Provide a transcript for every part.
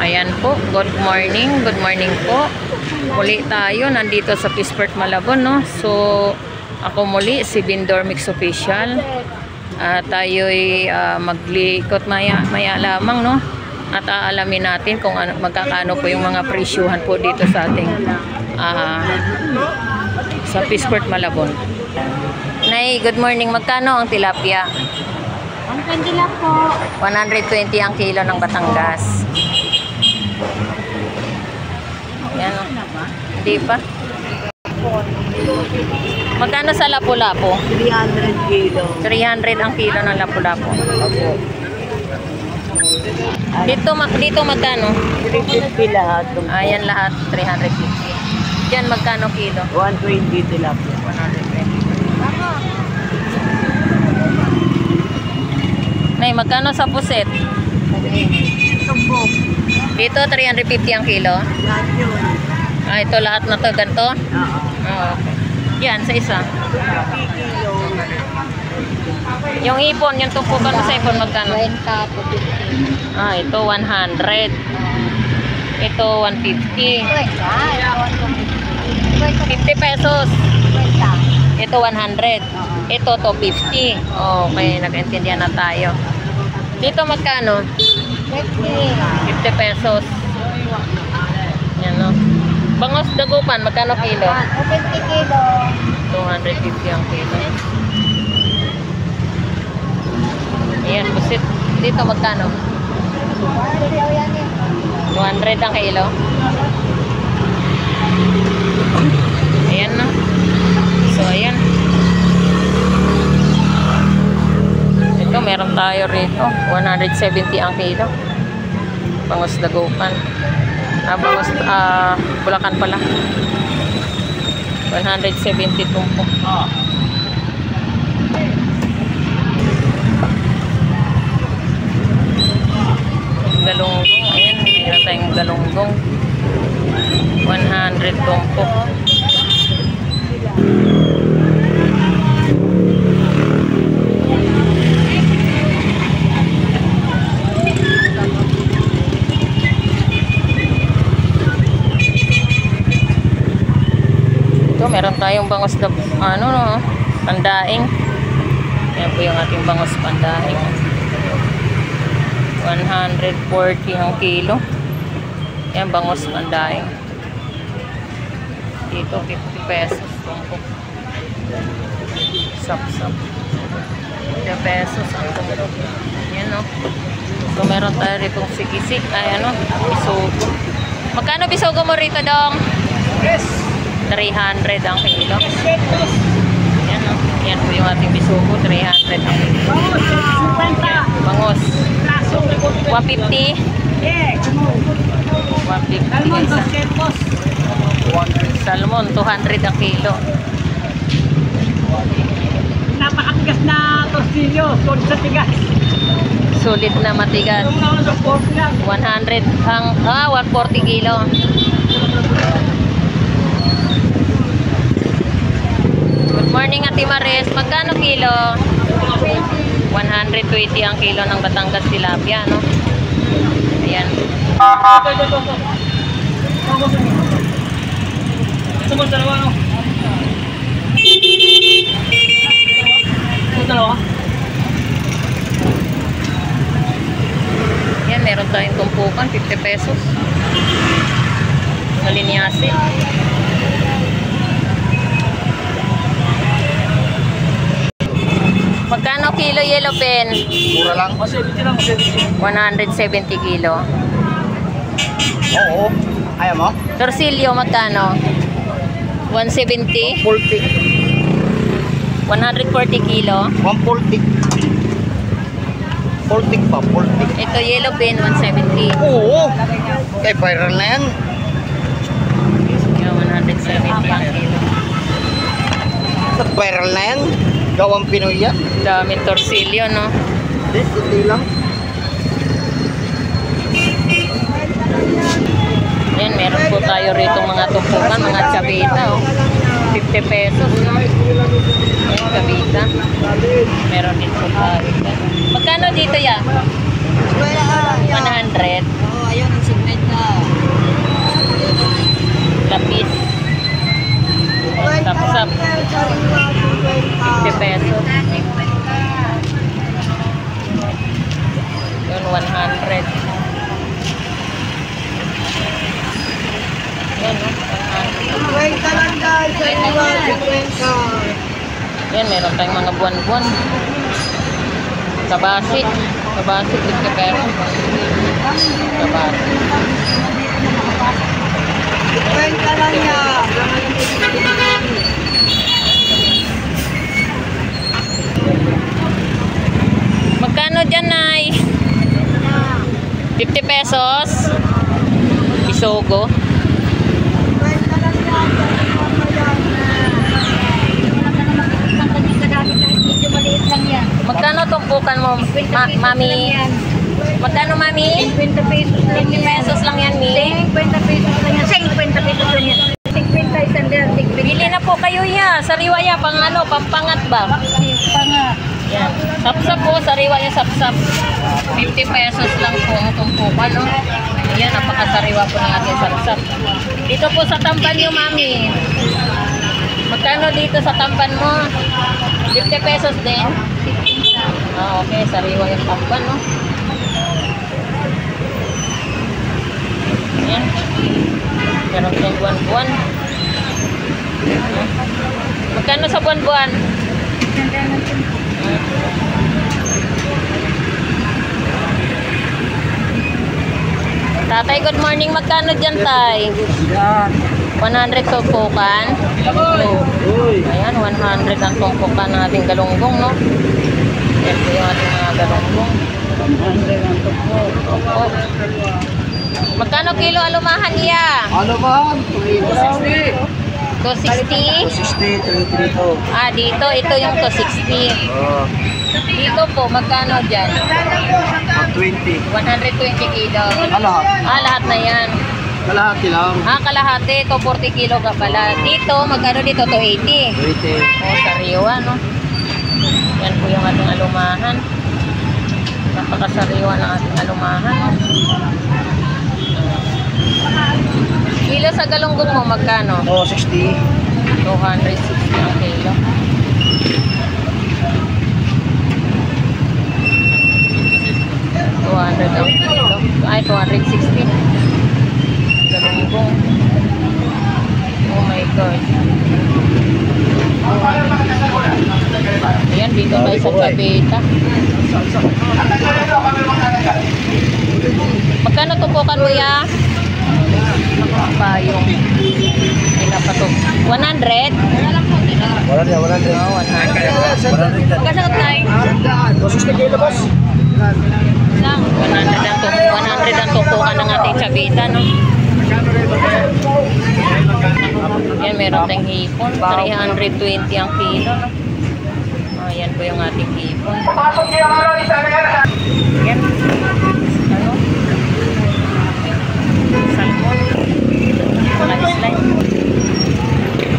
Ayan po, good morning po. Muli tayo, nandito sa Peaceport Malabon, no? So, ako muli, si Bindor Mix Official. Tayo'y maglikot maya lamang, no? At aalamin natin kung magkakano po yung mga presyuhan po dito sa ating sa Peaceport Malabon. Nay, good morning. Magkano ang tilapia? 120 lang po. 120 ang kilo ng Batangas. Yan o. Hindi pa. Magkano sa lapu-lapu? 300 kilo. 300 ang kilo ng lapu-lapu. Dito magkano? 350 lahat. Ayan lahat, 350. Diyan magkano kilo? 120 tilapia. 120. Nay, magkano sa puset? Tumbok. Dito, 350 ang kilo. Lahat yun. Ito lahat na to, ganito? Oo. Okay. Yan, sa isa. 50 kilo. Yung ipon, yung tumpukan mo sa ipon, magkano? 20 po, 50. Ito 100. Ito 150. 50 pesos. 20. Ito 100. Ito to 50. Okay, nag-intindihan na tayo. Dito magkano? 50 pesos. Yan, no? Bangos dagupan, magkano kilo? 50 kilo. 250 ang kilo. Ayan, busit. Dito magkano? 200 ang kilo. Ayan, no? So, ayan. Ito, meron tayo rito. 170 ang kilo. Bangos dagupan. Bangos, Bulacan pala. 170 tumpok. Galunggong. Ayan, meron tayong galunggong. 100 tumpok. Ito, meron tayong bangos na, pandaing. Yan po yung ating bangos pandaing. 140 ang kilo. Yan, bangos pandaing. Dito, 50 pesos. Tumpok. Sap-sap. 50 pesos ang tumpok. Yan, no? So, meron tayo rito sikisik. Ay, bisogo. Magkano bisogo mo rito, Dong? Yes. 300 ang kilo. Yan, no? Yan po yung ating bisogo. 300 ang kilo. Bangos. 150. 150 isa. Salmon, 200 ang kilo. Napakatigas na torsilyo. Sulit sa tigas. Sulit na matigas. 100 ang 140 kilo. Good morning, Ate Maris. Magkano kilo? 120 ang kilo ng Batangas tilapia, no? Ayan. Ito mo dalawa, no? Ito dalawa? Yan, meron tayong tumpukan, 50 pesos. Sa linyase. Magkano kilo yellow pen? Mura lang. 170 kilo. Oo. Ayaw mo? Torsilyo, magkano? 170? 40. 140 kilo. 140. 40 pa, 40. Ito yellow pen, 170. Oo. Eh, viral na yan. Yung 170 ang kilo. Sa viral na yan. Gawang Pinoy yan. Daming torsilyo, no? Hindi lang. Yan, meron po tayo rito mga tumpukan, mga chabita, oh. 50 pesos, no? Ayan, chabita. Meron din po tayo. Magkano dito ya? 100. Oo, ayun ang signet. Lapis. Sapsap. 50 pesos. Yun, 100. Yan, no? 100. Yan, meron tayong mga buwan-buwan. Kabasi. Kabasi, 50 pesos. Kabasi. Magkano dyan, Nay? 50 pesos. Isogo. Magkano tumpukan mo, Mami? Magkano, Mami? 50 pesos lang 50 pesos lang yan, Mi. 50 pesos lang yan. 50 pesos lang yan. 50 isang dyan. Bili na po kayo ya. Sariwa ya, pang ano, pampangat ba? Panga. Yan. Sapsap po, sariwa yung sapsap. 50 pesos lang po ang tumpukan, no? Yan, napakasariwa po ng ating sapsap. Dito po sa tamban nyo, Mami. Magkano dito sa tamban mo? 50 pesos din? Ah, okay. Sariwa yung tamban, no? Yan. Meron tayong buwan-buwan. Magkano sa buwan-buwan? Tatay, good morning. Magkano dyan, Tay? 100 tumpukan. Ayan, 100 ang tumpukan ng ating galunggong, no? Yan po yung ating mga galunggong. 100 ang tumpukan. Magkano kilo alumahan niya? Ano ba? 260. 260? 260, 232. Ah, dito, ito yung 260. Oh, Dito po, magkano dyan? 120. 120 kilo. Lahat. Ah, lahat na yan. Kalahati lang. Ah, kalahati. Ito, 40 kilo ka pala. Dito, magkano dito? 280. 20. Oh, sariwa, no? Yan po yung ating alumahan. Napakasariwa ng ating alumahan, no? Kilo sa galunggong mo, magkano? Oh, 60. 260 ang kilo. $200 ang kilo. Ay, 260. Galunggong. Oh my God. Ayan, dito tayo sa Chavita. Magkano tupukan mo ya? Payong. Pinapatok. 100? Wala niya, wala niya. Oo, 100. Magkasagot na eh. 260 kilo, boss. 100 ang tupukan ng ating Chavita, no? Yan, meron tayong hipon. 320 ang kilo, no? Ayan po yung ating hipon. Yan. Ano? Salmon. Slice.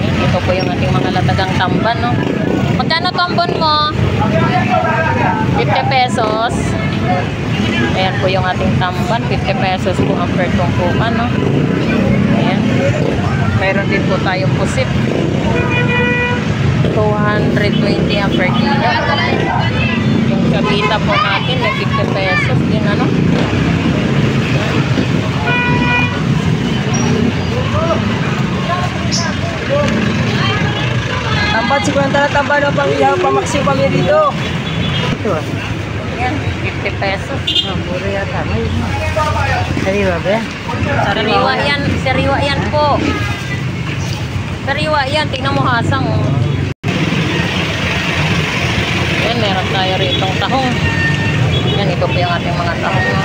Yan, ito po yung ating mga latagang tamban, no? Magkano tambon mo? 50 pesos. Ayan po yung ating tamban. 50 pesos po ang per tumpukan, no? Ayan. Meron din po tayong pusit. 220 ang per kilo. Yung Chavita po natin, may 50 pesos din, ano? Tamban, 50 na tamban ang pang-ihaw, pamaksiw kami dito. Ito ah. Ayan, 50 pesos. Mura yata. Sariwa ba yan? Sariwa yan po. Sariwa yan, tingnan mo hasang. Oh. Yan, meron tayo ritong tahong. Yan, ito po yung ating mga tahong. No?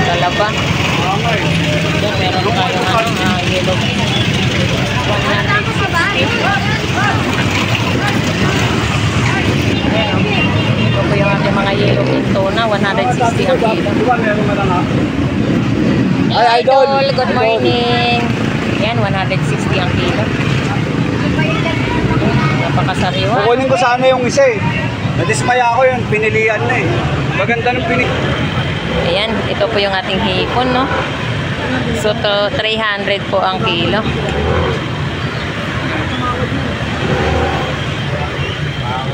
Lalaba. Yan, meron tayo yellow bean. 160. Ito po yung ating mga yellow bean tuna. 160 ang kilo. Ay, idol. Good morning. Yan, 160 ang kilo. Napakasariwa. Kukunin ko sana yung isa eh. Nadismaya ako yun, pinilian na eh. Maganda ng pinig. Ayan, ito po yung ating hipon, no? So, 300 po ang kilo.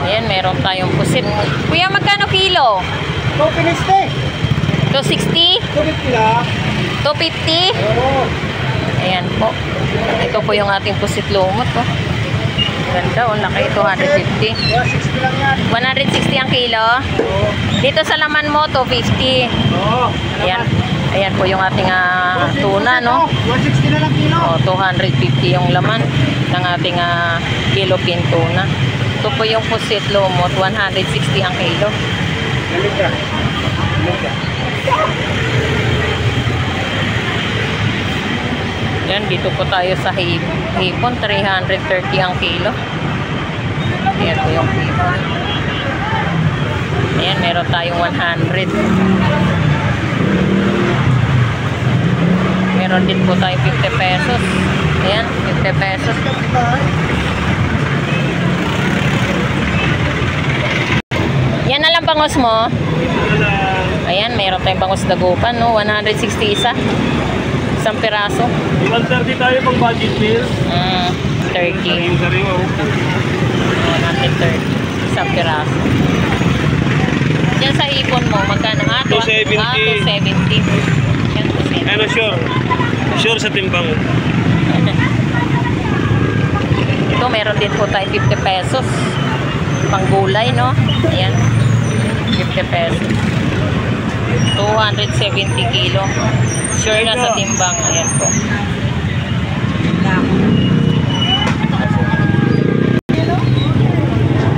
Ayan, meron tayong pusit. Kuya, magkano kilo? Ito, piniste. 260? 250 lang. 250? Oo. Ayan po. Ito po yung ating pusit lumot, oh. Ganda, oh, laki. 250. 160 lang yan. 160 ang kilo. Oo. Dito sa laman mo, 250. Oo. Ayan. Ayan po yung ating tuna, no? 160 na lang kilo. Oh, 250 yung laman ng ating kilo pin tuna. Ito po yung pusit lumot, 160 ang kilo. Halika. Halika. Yan, dito po tayo sa hipon, 330 ang kilo. Ayan po yung hipon. Ayan, meron tayong 100. Meron din po tayong 50 pesos. Ayan, 50 pesos. Yan na lang bangos mo. Ayan, meron tayong bangos dagupan, no? 160 isa. Isang piraso. 130 tayo pang budget meal. 30. 130. Isang piraso. Diyan sa hipon mo, magkano? 270. 270. Yan, 270. Ano sure? Sure sa timbang. Ito, meron din po tayo 50 pesos. Panggulay, no? Ayan. 50 pesos. 270 kilo. Sure na sa timbang. Ayan po.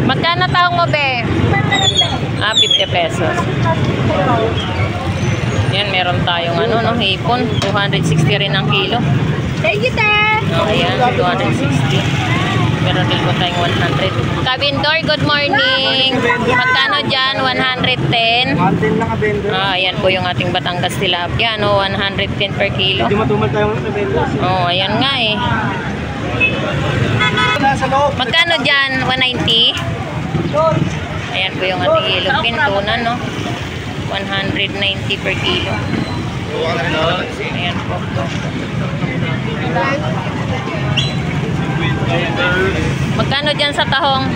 Magkano taong mo, be? 50 pesos. Yan, meron tayong no, hipon. 260 rin ang kilo. Thank you, sir. Ayan, 260. Meron din po tayong 100. Kabindor, good morning. Magkano dyan? 110. 110 lang ka vendor. Ayan po yung ating Batangas tilapia, no? 110 per kilo. Hindi matumal tayo ng vendor. Ayan nga eh. Nasa loob. Magkano dyan? 190? Ayan po yung ating ilupin, tuna, no? 190 per kilo. Ayan po. Magkano dyan sa tahong?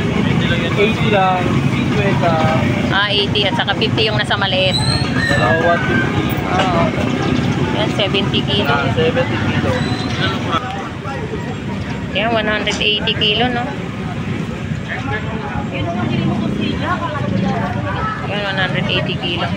80 lang. 50. 80 at saka 50 yung nasa maliit. 150. Oo. Yan, 70 kilo. 70 kilo. Yan, 180 kilo, no? Yan, 180 kilo.